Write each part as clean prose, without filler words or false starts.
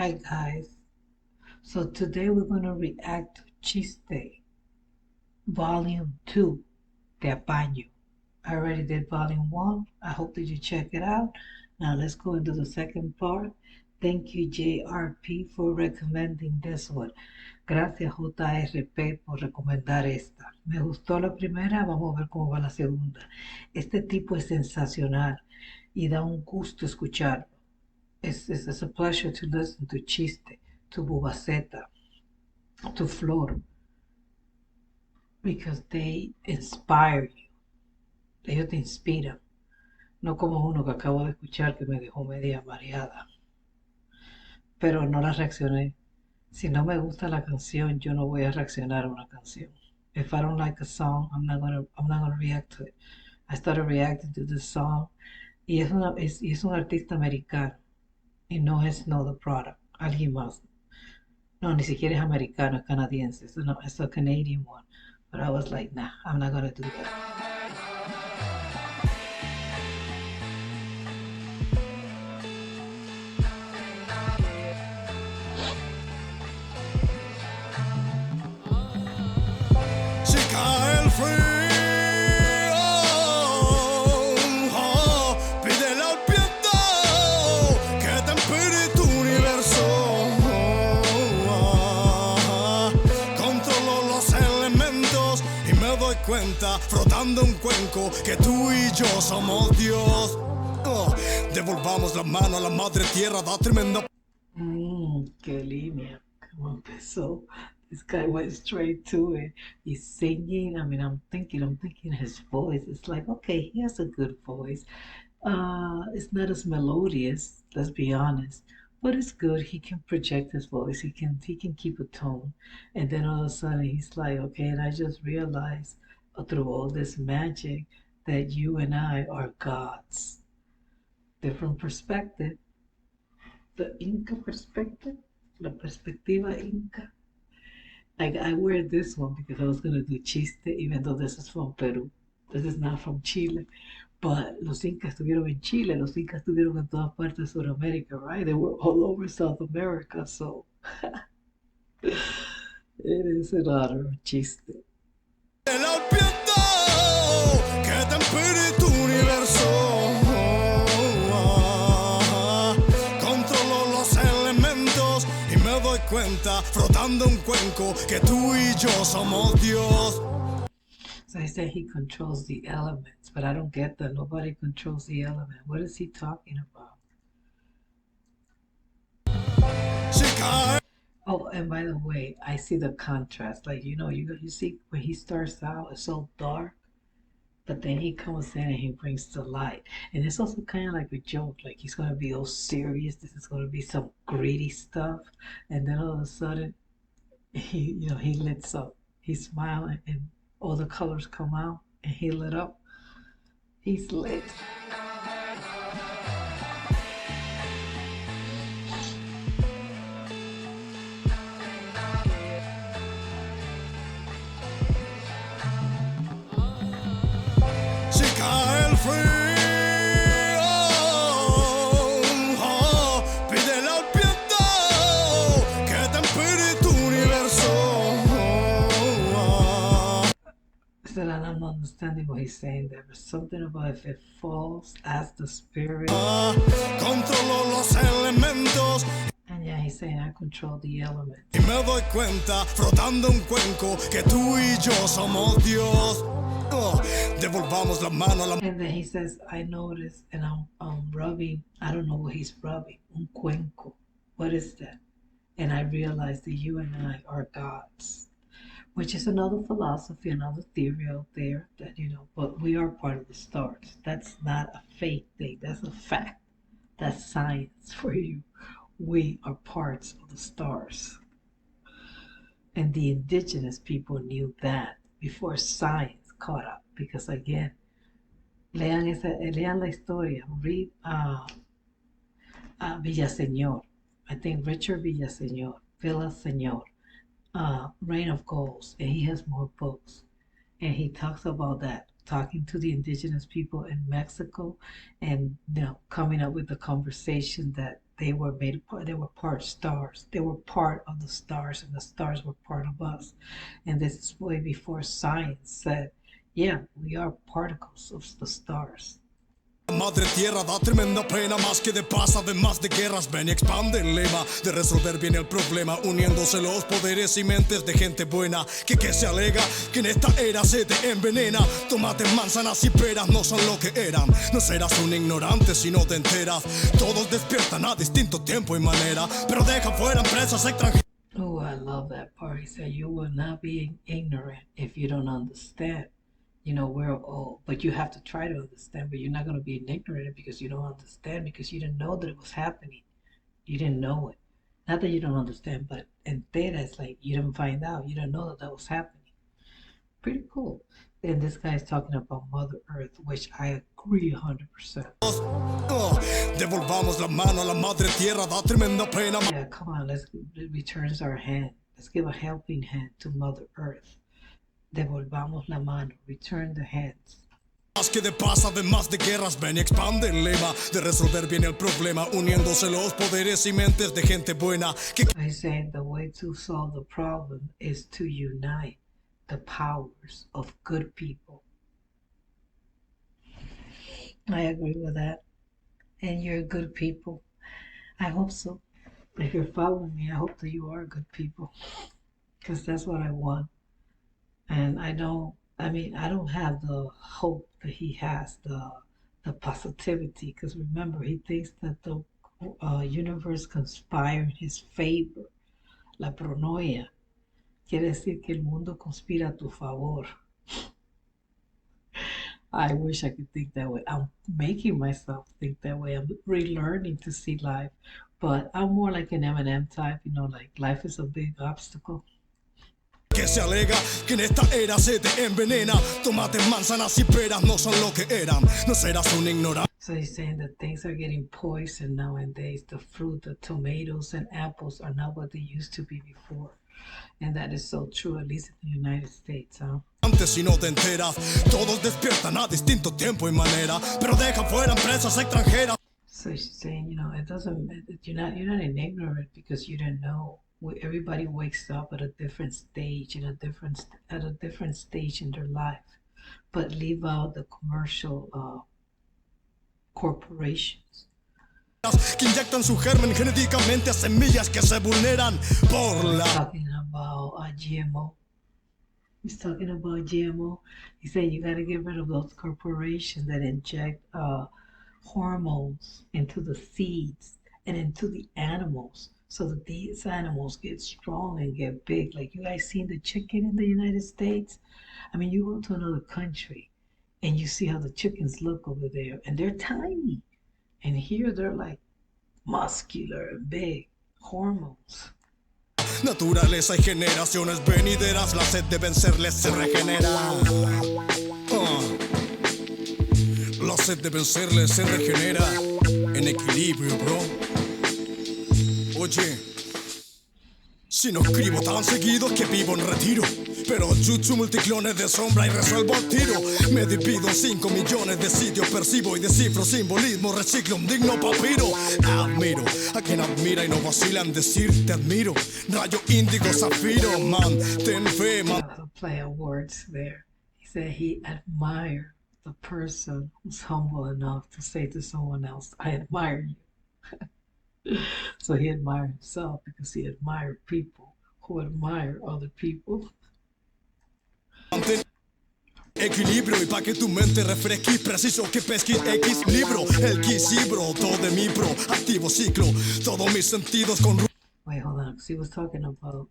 Hi guys. So today we're going to react to Chiste Volume 2 Te Apaño. I already did Volume 1. I hope that you check it out. Now let's go into the second part. Thank you JRP for recommending this one. Gracias JRP por recomendar esta. Me gustó la primera, vamos a ver cómo va la segunda. Este tipo es sensacional y da un gusto escucharlo. It's a pleasure to listen to Chiste, to Bubaceta, to Flor, because they inspire you. Ellos te inspiran. No como uno que acabo de escuchar que me dejó media mareada. Pero no la reaccioné. Si no me gusta la canción, yo no voy a reaccionar a una canción. If I don't like a song, I'm not gonna react to it. I started reacting to this song. Y es un artista americano. Y no es No The Product. Alguien más. No, ni siquiera es americano, es canadiense. It's a Canadian one. But I was like, nah, I'm not gonna do that. Si cae el frío, pídele al viento que tempere tu universo. Controlo los elementos y me doy cuenta, frotando un cuenco, que tú y yo somos Dios. Devolvamos la mano a la madre tierra, da tremenda. Qué línea. ¿Cómo empezó? This guy went straight to it. He's singing. I mean, I'm thinking his voice. It's like, okay, he has a good voice. It's not as melodious, let's be honest, but it's good. He can project his voice. He can keep a tone. And then all of a sudden he's like, okay, and I just realized through all this magic that you and I are gods. Different perspective. The Inca perspective, la perspectiva Inca. Like I wear this one because I was gonna do chiste, even though this is from Peru. This is not from Chile. But los Incas estuvieron en Chile, los Incas estuvieron en todas partes de Sudamérica, right? They were all over South America, so it is an honor, chiste. El viento que tempere tu universo. Controlo los elementos y me doy cuenta, frotando un cuenco, que tú y yo somos Dios. So I said he controls the elements, but I don't get that. Nobody controls the element. What is he talking about? Oh, and by the way, I see the contrast. Like, you see when he starts out, it's so dark, but then he comes in and he brings the light. And it's also kind of like a joke. Like he's going to be all serious. This is going to be some greedy stuff. And then all of a sudden, he lets up. He's smiling and all the colors come out and he lit up. He's lit. Si cae el frío, pídele al viento que tempere tu universo. Said I'm not understanding what he's saying there. There's something about if it falls as the spirit. Controlo los elementos. And yeah, he's saying I control the elements. Y me doy cuenta, frotando un cuenco, que tú y yo somos Dios. Devolvamos la mano a la. And then he says, I notice, and I'm rubbing, I don't know what he's rubbing, un cuenco. What is that? And I realize that you and I are gods, which is another philosophy, another theory out there that, but we are part of the stars. That's not a fake thing. That's a fact. That's science for you. We are parts of the stars. And the indigenous people knew that before science caught up. Because again, lean la historia. Read Villaseñor. I think Richard Villaseñor, Villaseñor, Reign of Goals, and he has more books. And he talks about that talking to the indigenous people in Mexico, and coming up with the conversation that they were part stars. They were part of the stars, and the stars were part of us. And this is way before science said, yeah, we are particles of the stars. Madre tierra da tremenda pena, más que de paz, además de guerras, ven y expande el lema de resolver bien el problema, uniéndose los poderes y mentes de gente buena, que se alega que en esta era se te envenena. Tomates, manzanas y peras no son lo que eran. No serás un ignorante si no te enteras. Todos despiertan a distinto tiempo y manera, pero deja fuera empresas extranjeras. Oh, I love that part. He said, you will not be ignorant if you don't understand. We're all, but you have to try to understand, but you're not going to be ignorant because you don't understand, because you didn't know that it was happening. You didn't know it. Not that you don't understand, but entera is like you didn't find out. You didn't know that that was happening. Pretty cool. And this guy is talking about Mother Earth, which I agree 100%. Devolvamos la mano a la madre tierra, da tremenda pena. Yeah, come on, let's return our hand. Let's give a helping hand to Mother Earth. Devolvamos la mano, return the hands. Más que de paz, además de guerras, ven y expande el lema de resolver bien el problema, uniéndose los poderes y mentes de gente buena. I say the way to solve the problem is to unite the powers of good people. I agree with that. And you're good people. I hope so. If you're following me, I hope that you are good people. Because that's what I want. And I don't have the hope that he has, the positivity, because remember, he thinks that the universe conspire in his favor. La pronoia quiere decir que el mundo conspira a tu favor. I wish I could think that way. I'm making myself think that way. I'm relearning to see life, but I'm more like an Eminem type, like life is a big obstacle. Que se alega que en esta era se te envenena. Tomates, manzanas y peras no son lo que eran. No serás un ignorante. So he's saying that things are getting poisoned nowadays. The fruit, the tomatoes and apples are not what they used to be before. And that is so true, at least in the United States, huh? Antes si no te enteras, todos despiertan a distinto tiempo y manera, pero deja fuera empresas extranjeras. So she's saying, it doesn't. You're not in ignorant because you didn't know. Everybody wakes up at a different stage, at a different stage in their life, but leave out the commercial corporations. Que inyectan su germen genéticamente a semillas que se vulneran por la. Talking about GMO. He's talking about GMO. He said you got to get rid of those corporations that inject hormones into the seeds and into the animals, so that these animals get strong and get big. Like, you guys seen the chicken in the United States? I mean, you go to another country and you see how the chickens look over there, and they're tiny. And here they're like muscular and big. Hormones. Naturaleza y generaciones venideras, la sed de vencerles se regenera. La sed de vencerles se regenera en equilibrio, bro. Oye, si no escribo tan seguido que vivo en retiro, pero jutsu multiclones de sombra y resuelvo el tiro. Me divido en 5 millones de sitios, percibo y descifro simbolismo, reciclo un digno papiro. Admiro a quien admira y no vacila en decir te admiro. Rayo índigo zafiro, man, ten fe, man. Play on words there. He said he admired the person who's humble enough to say to someone else, I admire you. So he admired himself because he admired people who admire other people. Equilibrio y pa' que tu mente refresque, preciso que pesquis X libro, el quisibro, todo de mi pro, activo ciclo, todos mis sentidos con. Wait, hold on, because he was talking about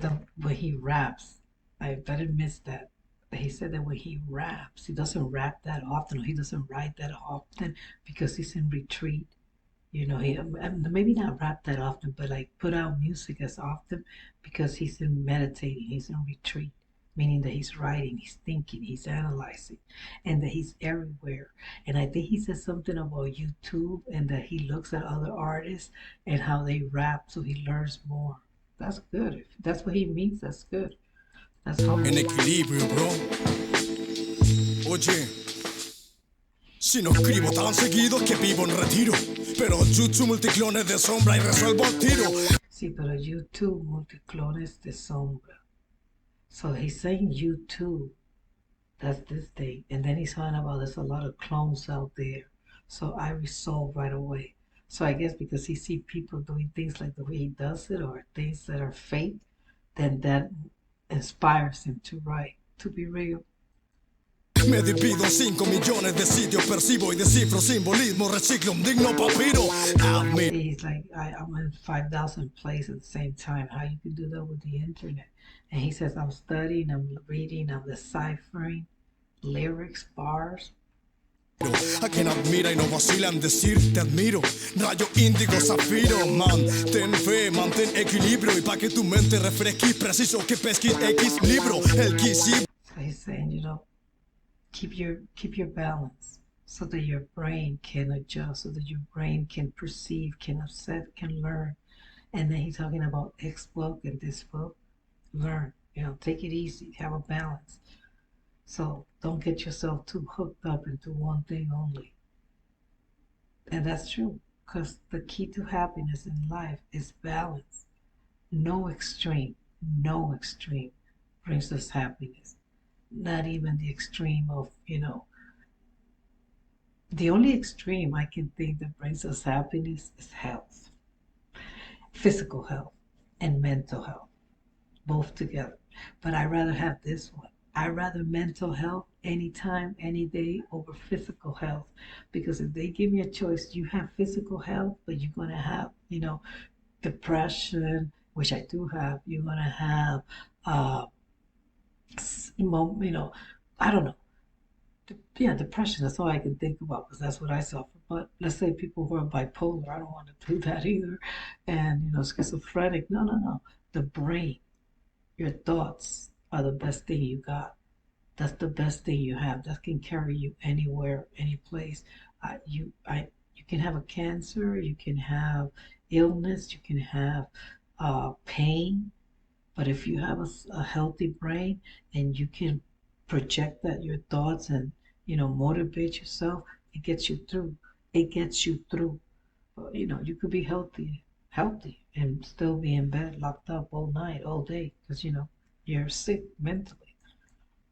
the when he raps. I didn't miss that. He said that when he raps, he doesn't rap that often, or he doesn't write that often because he's in retreat. He maybe not rap that often, but like put out music as often because he's in meditating, he's in retreat, meaning that he's writing, he's thinking, he's analyzing, and that he's everywhere. And I think he said something about YouTube and that he looks at other artists and how they rap so he learns more. That's good. If that's what he means, that's good. That's hard. En equilibrio, bro. Oye, si no escribo tan seguido que vivo en retiro, pero jutsu multiclones de sombra y resuelvo al tiro. Sí, pero YouTube multiclones de sombra. So he's saying YouTube. That's this thing. And then he's talking about there's a lot of clones out there. So I resolve right away. So I guess because he see people doing things like the way he does it or things that are fake, then that inspires him to write, to be real. Me divido en 5 millones de sitios, percibo y descifro simbolismo, reciclo un digno papiro. He's like, I'm in 5,000 places at the same time. How you can do that with the internet? And he says, I'm studying, I'm reading, I'm deciphering lyrics, bars. A quien admira y no vacila en decir te admiro. Rayo índigo, zafiro, man. Ten fe, mantén equilibrio. Y pa' que tu mente refresque, preciso que pesquis X libro. El quisi. So he's saying, keep your balance so that your brain can adjust, so that your brain can perceive, can accept, can learn. And then he's talking about X book and this book. Learn, take it easy, have a balance. So don't get yourself too hooked up into one thing only. And that's true, because the key to happiness in life is balance. No extreme brings us happiness. Not even the extreme of, the only extreme I can think that brings us happiness is health, physical health and mental health, both together. But I'd rather have this one. I'd rather mental health anytime, any day over physical health. Because if they give me a choice, you have physical health, but you're going to have, depression, which I do have. You're going to have, I don't know. Yeah, depression, that's all I can think about because that's what I suffer. But let's say people who are bipolar, I don't want to do that either. And, schizophrenic, no. The brain, your thoughts are the best thing you got. That's the best thing you have. That can carry you anywhere, any place. You can have a cancer, you can have illness, you can have pain. But if you have a healthy brain and you can project that your thoughts and motivate yourself, it gets you through. It gets you through. You could be healthy and still be in bed locked up all night, all day, because you're sick mentally.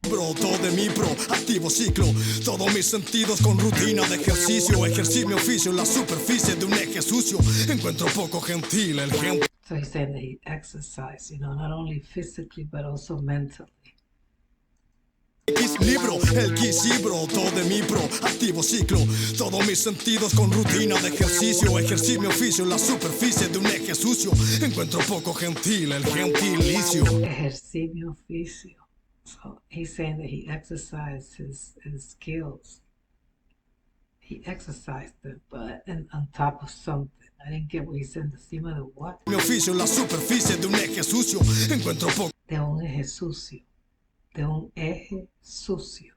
Broto de mi pro, activo ciclo. Todos mis sentidos con rutina de ejercicio. Ejercí mi oficio en la superficie de un eje sucio. Encuentro poco gentil el gente. So he said that he exercised, not only physically but also mentally. X libro, el quisibro, todo de mi pro, activo ciclo. Todos mis sentidos con rutina de ejercicio. Ejercí mi oficio en la superficie de un eje sucio. Encuentro poco gentil el gentilicio. Ejercí mi oficio. So he's saying that he exercised his skills. He exercised them, but on top of something. I didn't get what he said. Encima de what? Mi oficio en la superficie de un eje sucio. Encuentro poco. De un eje sucio. De un eje sucio.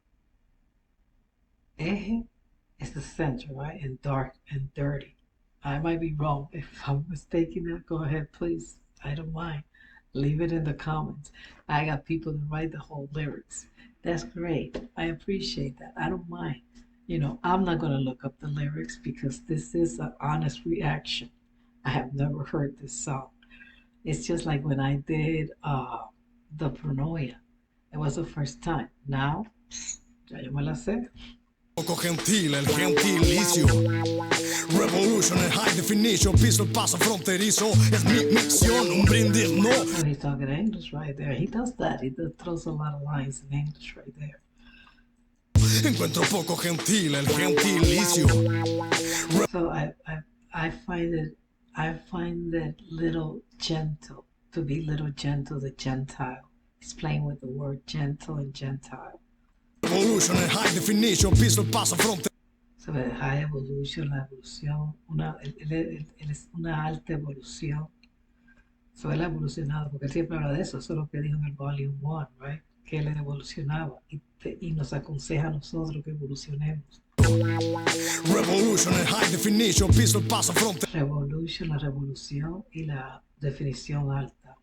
Eje is the center, right? And dark and dirty. I might be wrong. If I'm mistaken that, go ahead, please. I don't mind. Leave it in the comments. I got people to write the whole lyrics. That's great. I appreciate that. I don't mind. I'm not going to look up the lyrics because this is an honest reaction. I have never heard this song. It's just like when I did the Pronoia. It was the first time. Now, ya yo me la sé. Poco gentil, el gentilicio. Revolution in high definition. Piso el paso fronterizo. Es mi misión, un brindis no. So he's talking English right there. He does that. He throws a lot of lines in English right there. Encuentro poco gentil, el gentilicio. So I find that little gentle, to be little gentle, the Gentile. He's playing with the word gentle and Gentile. Evolution in high definition, piso el paso fronterizo. So the high evolution, la evolución, él es una alta evolución. So él ha evolucionado, porque él siempre habla de eso. Eso es lo que dijo en el Volume 1, right? Que él evolucionaba y nos aconseja a nosotros que evolucionemos. Revolution in high definition, piso el paso fronterizo. Revolution, la revolución y la definición alta.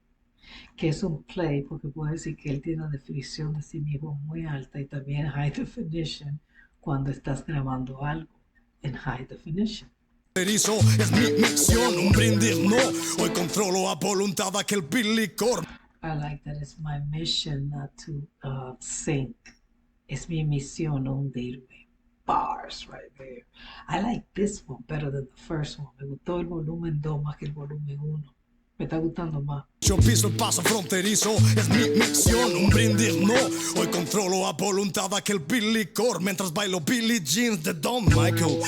que es un play, porque puedo decir que él tiene una definición de sí mismo muy alta y también high definition cuando estás grabando algo en high definition. Es mi misión, un brindis no. Hoy controlo a voluntad aquel licor. I like that it's my mission not to sink. Es mi misión no hundirme. Bars right there. I like this one better than the first one. Me gustó el volumen 2 más que el volumen 1. Me está gustando más. Yo piso el paso fronterizo, es mi misión, un brindis no. Hoy controlo a voluntad aquel licor mientras bailo Billie Jeans de Don Michael.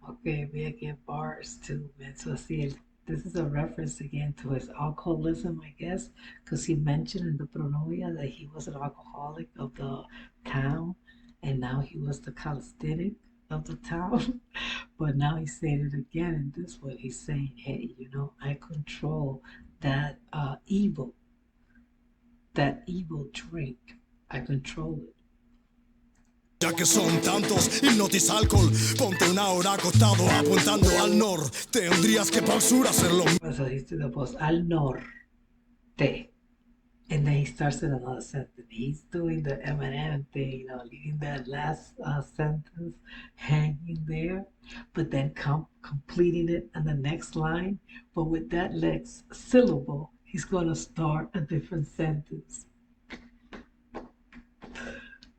Okay, we get bars too, man. So see, this is a reference again to his alcoholism, I guess, because he mentioned in the pronovia that he was an alcoholic of the town, and now he was the calisthenic of the town. But now he's saying it again in this one. He's saying, hey, you know, I control that that evil drink. I control it. Ya que son tantos, hipnotiza alcohol. Ponte una hora acostado apuntando al norte. Tendrías que pausar hacerlo. So he's to the post al norte. And then he starts in another sentence. He's doing the Eminem thing, you know, leaving that last sentence hanging there, but then completing it in the next line. But with that next syllable, he's going to start a different sentence.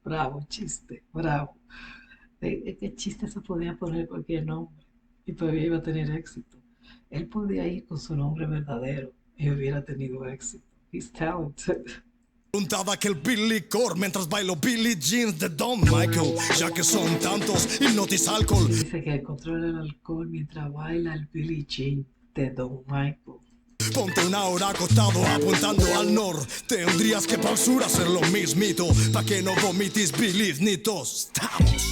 Bravo, chiste, bravo. El chiste se podía poner cualquier nombre y todavía iba a tener éxito. Él podía ir con su nombre verdadero y hubiera tenido éxito. He's talented. Juntada que el licor mientras bailo Billie Jeans de Don Michael. Ya que son tantos, hipnotiza alcohol. Dice que controla el alcohol mientras baila el Billie Jean de Don Michael. Ponte una hora acostado apuntando al norte. Tendrías que pausar hacer lo mismito pa' que no vomites biliznitos. Estamos.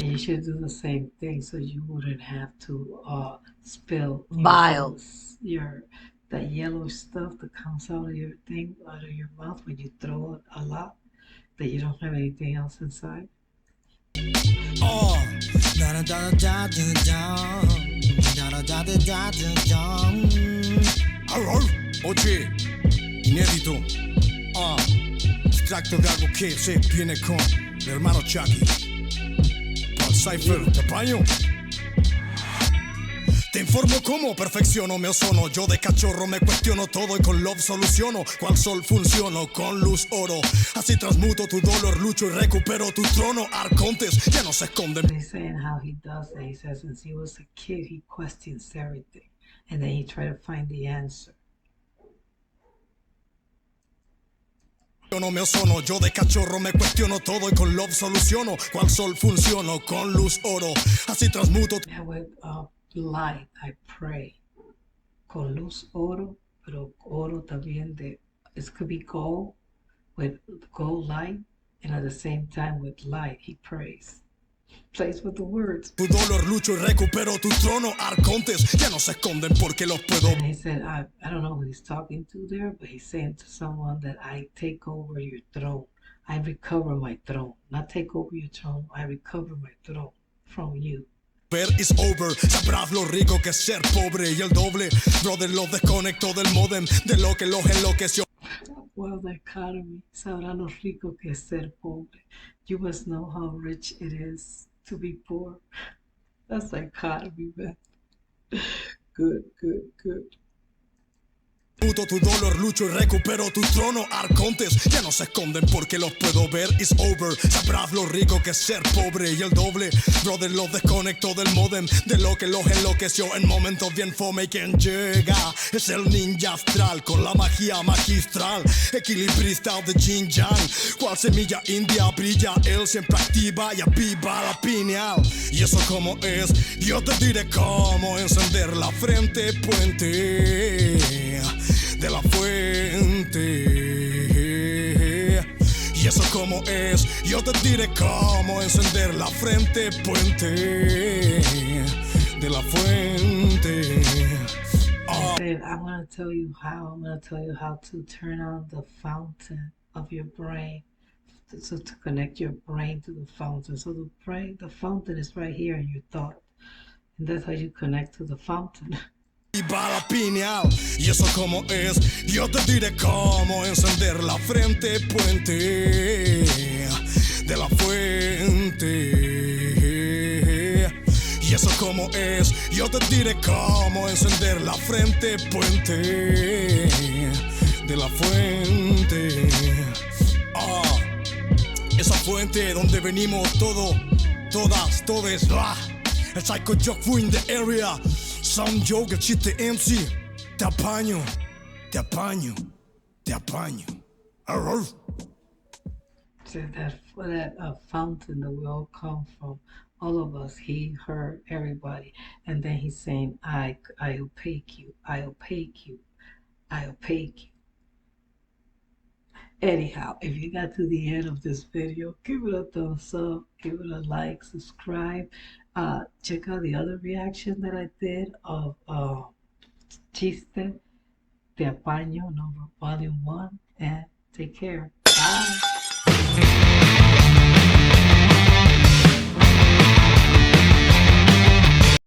And you should do the same thing so you wouldn't have to spill Bile. that yellow stuff that comes out of your thing, out of your mouth when you throw it a lot, that you don't have anything else inside. Oye, inédito. Extracto de algo que se viene con el hermano Chucky. Para Chystemc Te Apaño. Te informo cómo perfecciono mi ozono. Yo de cachorro me cuestiono todo y con love soluciono. Cual sol funciono con luz oro. Así transmuto tu dolor, lucho y recupero tu trono. Arcontes ya no se esconden. He's saying how he does that. He says since he was a kid, he questions everything. And then he tried to find the answer. No me ozono, yo de cachorro me cuestiono todo y con love soluciono. Cual sol funciono con luz oro. Así transmuto. Yeah, with light, I pray. Con luz oro, pero oro también it could be gold, with gold light, and at the same time with light, he prays. Plays with the words. Tu dolor lucho y recupero tu trono. Arcontes ya no se esconden porque los puedo. And he said, I don't know who he's talking to there, but he's saying to someone that I take over your throne. I recover my throne. Not take over your throne, I recover my throne from you. Ver is over, sabrás lo rico que es ser pobre y el doble. Brother, lo desconecto del modem, de lo que los enloqueció. Well, the economy, sabrá lo rico que es ser pobre. You must know how rich it is to be poor. That's the economy, man. Good, good, good. Tu dolor lucho y recupero tu trono. Arcontes ya no se esconden porque los puedo ver. Is over, sabrás lo rico que es ser pobre y el doble. Brother, los desconecto del modem, de lo que los enloqueció en momentos bien fome. Y quien llega es el ninja astral con la magia magistral, equilibrista de Jin Yang. Cual semilla india brilla, él siempre activa y aviva la pineal. Y eso como es, yo te diré cómo encender la frente puente de la fuente. Y eso como es, yo te diré cómo encender la frente puente de la fuente. I'm gonna tell you how to turn on the fountain of your brain, so to connect your brain to the fountain. So the fountain is right here in your thought, and that's how you connect to the fountain. Y va la piñal, y eso como es, yo te diré cómo encender la frente, puente de la fuente. Y eso como es, yo te diré cómo encender la frente, puente de la fuente. Esa fuente donde venimos todos, todas, todes. El Psycho Joke fue in the area. Sound Joke, el Chystemc Te Apaño, te apaño, te apaño. Arr. So that fountain that we all come from, all of us, he, her, everybody, and then he's saying, I opaque you, I opaque you, I opaque you. Anyhow, if you got to the end of this video, give it a thumbs up, give it a like, subscribe. Check out the other reaction that I did of Chiste Te Apaño, number volume 1, and take care. Bye.